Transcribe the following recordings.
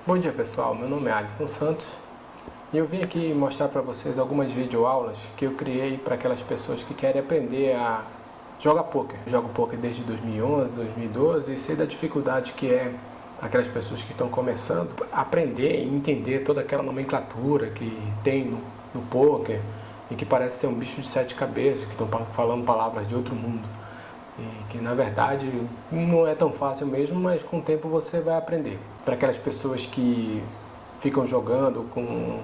Bom dia pessoal, meu nome é Alisson Santos e eu vim aqui mostrar para vocês algumas videoaulas que eu criei para aquelas pessoas que querem aprender a jogar poker. Eu jogo poker desde 2011, 2012 e sei da dificuldade que é para aquelas pessoas que estão começando aprender e entender toda aquela nomenclatura que tem no poker e que parece ser um bicho de sete cabeças, que estão falando palavras de outro mundo. E que na verdade não é tão fácil mesmo, mas com o tempo você vai aprender. Para aquelas pessoas que ficam jogando com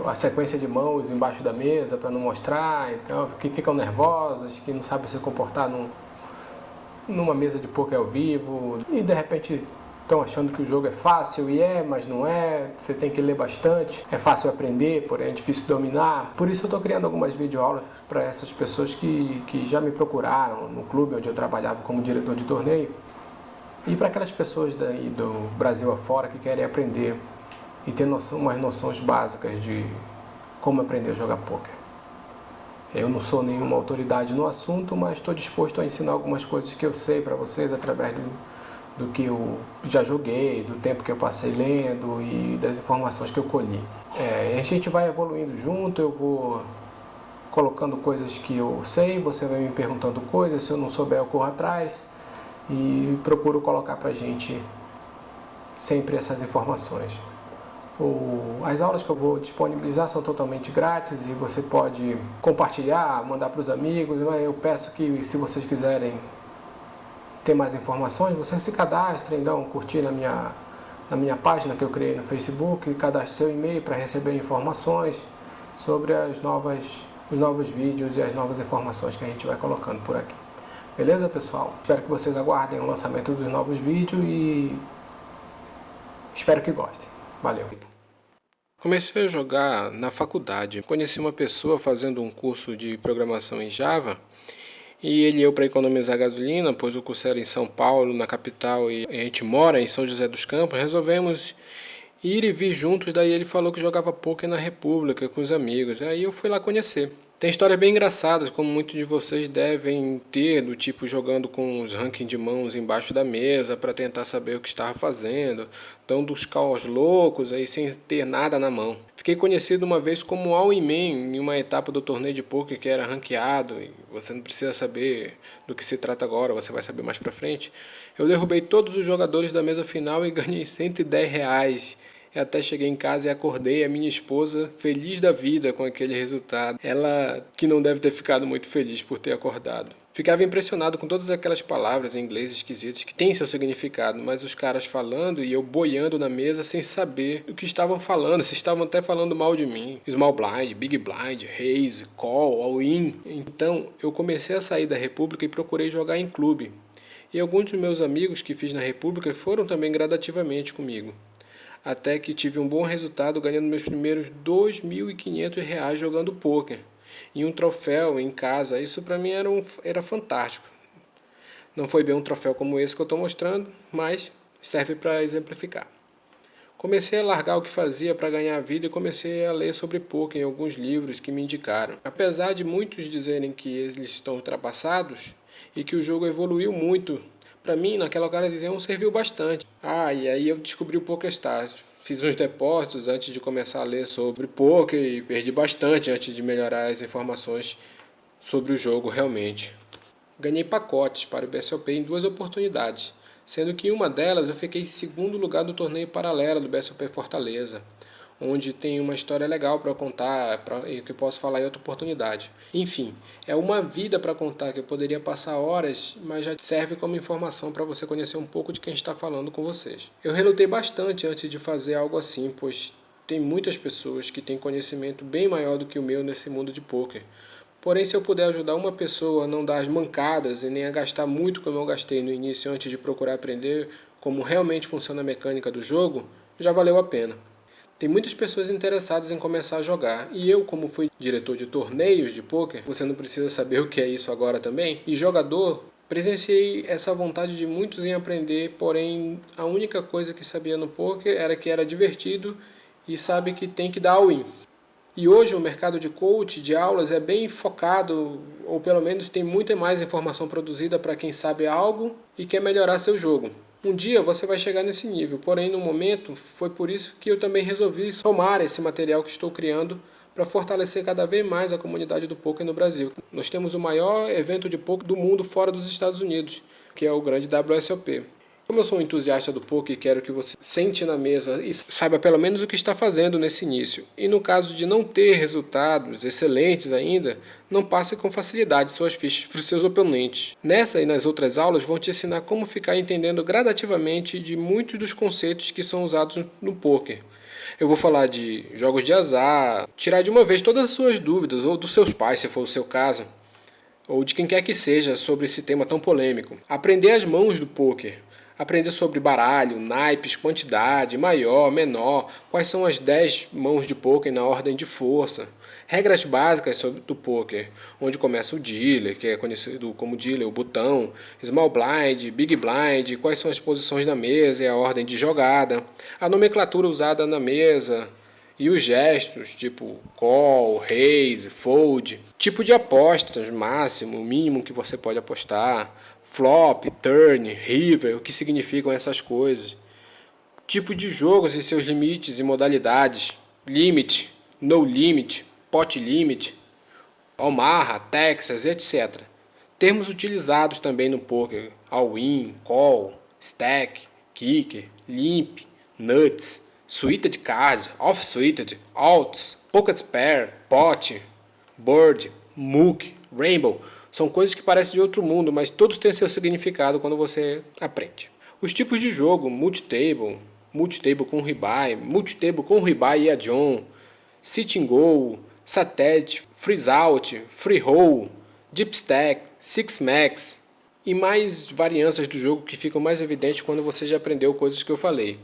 a sequência de mãos embaixo da mesa para não mostrar, então, que ficam nervosas, que não sabem se comportar numa mesa de poker ao vivo e de repente estão achando que o jogo é fácil e mas não é, você tem que ler bastante, é fácil aprender, porém é difícil dominar. Por isso eu estou criando algumas videoaulas para essas pessoas que já me procuraram no clube onde eu trabalhava como diretor de torneio e para aquelas pessoas daí do Brasil afora que querem aprender e ter umas noções básicas de como aprender a jogar poker. Eu não sou nenhuma autoridade no assunto, mas estou disposto a ensinar algumas coisas que eu sei para vocês através do que eu já joguei, do tempo que eu passei lendo e das informações que eu colhi. A gente vai evoluindo junto, eu vou colocando coisas que eu sei, você vai me perguntando coisas, se eu não souber eu corro atrás e procuro colocar pra gente sempre essas informações. As aulas que eu vou disponibilizar são totalmente grátis e você pode compartilhar, mandar para os amigos. Eu peço que, se vocês quiserem ter mais informações, vocês se cadastrem, dão um curtir na minha página que eu criei no Facebook, cadastre seu e-mail para receber informações sobre os novos vídeos e as novas informações que a gente vai colocando por aqui. Beleza, pessoal? Espero que vocês aguardem o lançamento dos novos vídeos e espero que gostem. Valeu! Comecei a jogar na faculdade. Conheci uma pessoa fazendo um curso de programação em Java e ele ia para economizar gasolina, pois o curso era em São Paulo, na capital, e a gente mora em São José dos Campos. Resolvemos ir e vir juntos, daí ele falou que jogava poker na República com os amigos. Aí eu fui lá conhecer. Tem histórias bem engraçadas, como muitos de vocês devem ter, do tipo jogando com os rankings de mãos embaixo da mesa para tentar saber o que estava fazendo, dando uns caos loucos aí sem ter nada na mão. Fiquei conhecido uma vez como all-in-man em uma etapa do torneio de poker que era ranqueado e você não precisa saber do que se trata agora, você vai saber mais pra frente. Eu derrubei todos os jogadores da mesa final e ganhei R$ 110. Eu até cheguei em casa e acordei a minha esposa feliz da vida com aquele resultado. Ela que não deve ter ficado muito feliz por ter acordado. Ficava impressionado com todas aquelas palavras em inglês esquisitas que têm seu significado, mas os caras falando e eu boiando na mesa sem saber o que estavam falando, se estavam até falando mal de mim. Small blind, big blind, raise, call, all-in. Então eu comecei a sair da República e procurei jogar em clube. E alguns dos meus amigos que fiz na República foram também gradativamente comigo. Até que tive um bom resultado ganhando meus primeiros R$ 2.500 jogando poker. E um troféu em casa, isso para mim era fantástico. Não foi bem um troféu como esse que eu estou mostrando, mas serve para exemplificar. Comecei a largar o que fazia para ganhar a vida e comecei a ler sobre poker em alguns livros que me indicaram. Apesar de muitos dizerem que eles estão ultrapassados e que o jogo evoluiu muito, para mim, naquela ocasião, serviu bastante. E aí eu descobri o PokerStars. Fiz uns depósitos antes de começar a ler sobre poker e perdi bastante antes de melhorar as informações sobre o jogo realmente. Ganhei pacotes para o BSOP em 2 oportunidades, sendo que em uma delas eu fiquei em segundo lugar do torneio paralelo do BSOP Fortaleza, onde tem uma história legal para contar e que posso falar em outra oportunidade. Enfim, é uma vida para contar que eu poderia passar horas, mas já serve como informação para você conhecer um pouco de quem está falando com vocês. Eu relutei bastante antes de fazer algo assim, pois tem muitas pessoas que têm conhecimento bem maior do que o meu nesse mundo de poker. Porém, se eu puder ajudar uma pessoa a não dar as mancadas e nem a gastar muito como eu gastei no início antes de procurar aprender como realmente funciona a mecânica do jogo, já valeu a pena. Tem muitas pessoas interessadas em começar a jogar, e eu, como fui diretor de torneios de poker, você não precisa saber o que é isso agora também, e jogador, presenciei essa vontade de muitos em aprender, porém a única coisa que sabia no poker era que era divertido e sabe que tem que dar all-in. E hoje o mercado de coach, de aulas, é bem focado, ou pelo menos tem muita mais informação produzida para quem sabe algo e quer melhorar seu jogo. Um dia você vai chegar nesse nível, porém no momento foi por isso que eu também resolvi somar esse material que estou criando para fortalecer cada vez mais a comunidade do poker no Brasil. Nós temos o maior evento de poker do mundo fora dos Estados Unidos, que é o grande WSOP. Como eu sou um entusiasta do poker e quero que você sente na mesa e saiba pelo menos o que está fazendo nesse início, e no caso de não ter resultados excelentes ainda, não passe com facilidade suas fichas para os seus oponentes. Nessa e nas outras aulas vão te ensinar como ficar entendendo gradativamente de muitos dos conceitos que são usados no poker. Eu vou falar de jogos de azar, tirar de uma vez todas as suas dúvidas, ou dos seus pais, se for o seu caso, ou de quem quer que seja sobre esse tema tão polêmico. Aprender as mãos do poker. Aprender sobre baralho, naipes, quantidade, maior, menor, quais são as 10 mãos de poker na ordem de força. Regras básicas sobre do poker, onde começa o dealer, que é conhecido como dealer, o botão, small blind, big blind, quais são as posições da mesa e a ordem de jogada, a nomenclatura usada na mesa e os gestos, tipo call, raise, fold, tipo de apostas, máximo, mínimo que você pode apostar, flop, turn, river, o que significam essas coisas, tipo de jogos e seus limites e modalidades, limit, no limit, pot limit, Omaha, Texas, etc. Termos utilizados também no poker, all-in, call, stack, kicker, limp, nuts, suited cards, off-suited, alts, pocket pair, pot, bird, mook, rainbow. São coisas que parecem de outro mundo, mas todos têm seu significado quando você aprende. Os tipos de jogo, multitable, multitable com rebuy e add-on, sit and go, satellite, freeze out, free roll, deep stack, six max e mais variâncias do jogo que ficam mais evidentes quando você já aprendeu coisas que eu falei.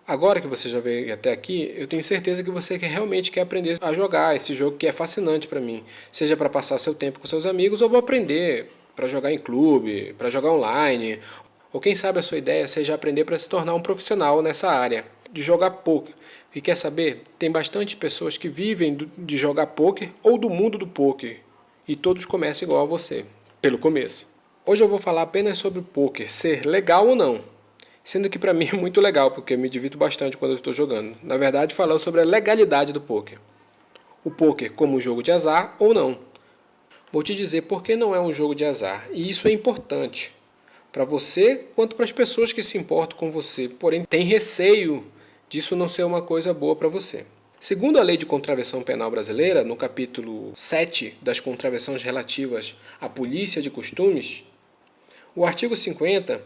Agora que você já veio até aqui, eu tenho certeza que você realmente quer aprender a jogar esse jogo que é fascinante para mim. Seja para passar seu tempo com seus amigos ou para aprender, para jogar em clube, para jogar online. Ou quem sabe a sua ideia seja aprender para se tornar um profissional nessa área de jogar poker. E quer saber? Tem bastante pessoas que vivem de jogar poker ou do mundo do poker. E todos começam igual a você, pelo começo. Hoje eu vou falar apenas sobre o poker ser legal ou não. Sendo que para mim é muito legal, porque eu me divirto bastante quando eu estou jogando. Na verdade, falando sobre a legalidade do poker. O poker como um jogo de azar ou não. Vou te dizer por que não é um jogo de azar. E isso é importante. Para você, quanto para as pessoas que se importam com você. Porém, tem receio disso não ser uma coisa boa para você. Segundo a Lei de Contravenção Penal Brasileira, no capítulo 7 das contravenções relativas à polícia de costumes, o artigo 50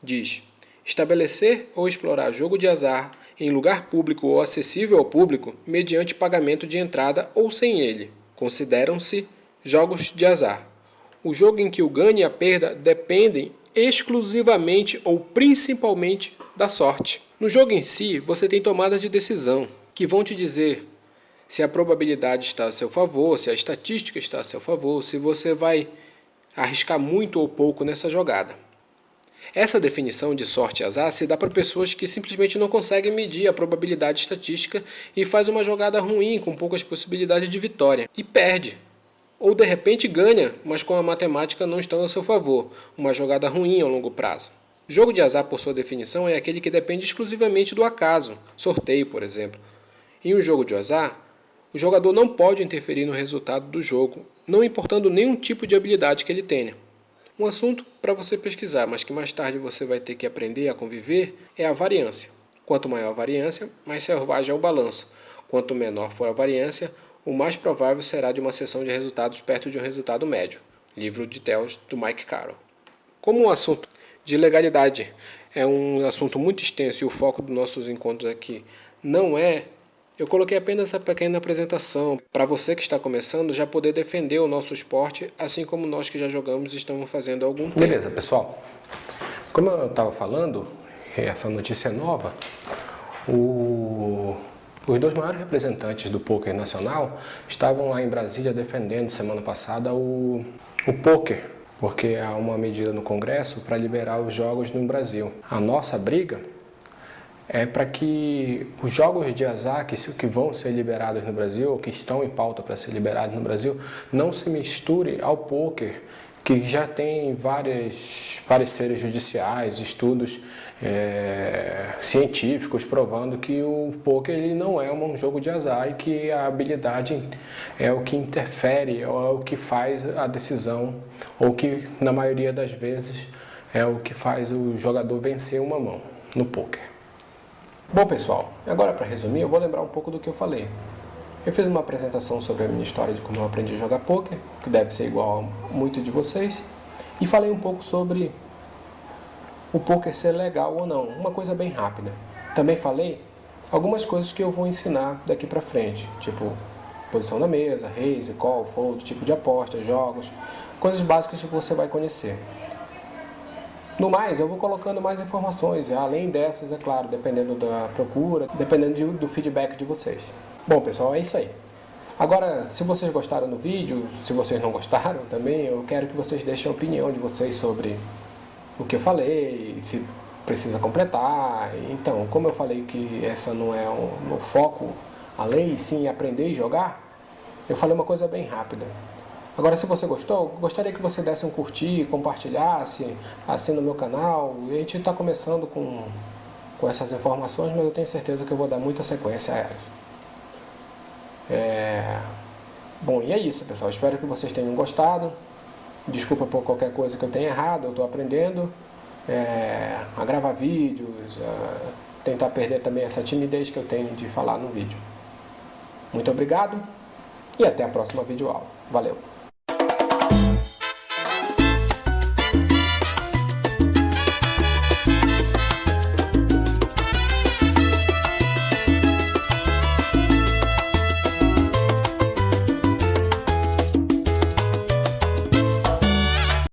diz: estabelecer ou explorar jogo de azar em lugar público ou acessível ao público mediante pagamento de entrada ou sem ele. Consideram-se jogos de azar. O jogo em que o ganho e a perda dependem exclusivamente ou principalmente da sorte. No jogo em si, você tem tomadas de decisão que vão te dizer se a probabilidade está a seu favor, se a estatística está a seu favor, se você vai arriscar muito ou pouco nessa jogada. Essa definição de sorte e azar se dá para pessoas que simplesmente não conseguem medir a probabilidade estatística e faz uma jogada ruim com poucas possibilidades de vitória e perde. Ou de repente ganha, mas com a matemática não estando a seu favor, uma jogada ruim ao longo prazo. Jogo de azar, por sua definição, é aquele que depende exclusivamente do acaso, sorteio, por exemplo. Em um jogo de azar, o jogador não pode interferir no resultado do jogo, não importando nenhum tipo de habilidade que ele tenha. Um assunto para você pesquisar, mas que mais tarde você vai ter que aprender a conviver, é a variância. Quanto maior a variância, mais selvagem é o balanço. Quanto menor for a variância, o mais provável será de uma seção de resultados perto de um resultado médio. Livro de Tells, do Mike Carroll. Como o assunto de legalidade é um assunto muito extenso e o foco dos nossos encontros aqui não é, eu coloquei apenas essa pequena apresentação para você que está começando já poder defender o nosso esporte, assim como nós que já jogamos e estamos fazendo há algum tempo. Beleza, pessoal. Como eu estava falando, essa notícia é nova, os dois maiores representantes do poker nacional estavam lá em Brasília defendendo semana passada o poker, porque há uma medida no Congresso para liberar os jogos no Brasil. A nossa briga é para que os jogos de azar que vão ser liberados no Brasil, ou que estão em pauta para ser liberados no Brasil, não se misture ao pôquer que já tem vários pareceres judiciais, estudos científicos provando que o poker ele não é um jogo de azar e que a habilidade é o que interfere, ou é o que faz a decisão, ou que na maioria das vezes é o que faz o jogador vencer uma mão no poker. Bom pessoal, agora para resumir eu vou lembrar um pouco do que eu falei. Eu fiz uma apresentação sobre a minha história de como eu aprendi a jogar poker, que deve ser igual a muito de vocês, e falei um pouco sobre o poker ser legal ou não, uma coisa bem rápida. Também falei algumas coisas que eu vou ensinar daqui pra frente, tipo posição na mesa, raise, call, fold, tipo de aposta, jogos, coisas básicas que você vai conhecer. No mais, eu vou colocando mais informações, além dessas, é claro, dependendo da procura, dependendo do feedback de vocês. Bom pessoal, é isso aí. Agora, se vocês gostaram do vídeo, se vocês não gostaram também, eu quero que vocês deixem a opinião de vocês sobre o que eu falei, se precisa completar. Então, como eu falei que essa não é o foco, a lei, sim aprender e jogar, eu falei uma coisa bem rápida. Agora, se você gostou, gostaria que você desse um curtir, compartilhasse, assina o meu canal. A gente está começando com essas informações, mas eu tenho certeza que eu vou dar muita sequência a elas. Bom, e é isso, pessoal. Espero que vocês tenham gostado. Desculpa por qualquer coisa que eu tenha errado, eu estou aprendendo a gravar vídeos, a tentar perder também essa timidez que eu tenho de falar no vídeo. Muito obrigado e até a próxima videoaula. Valeu!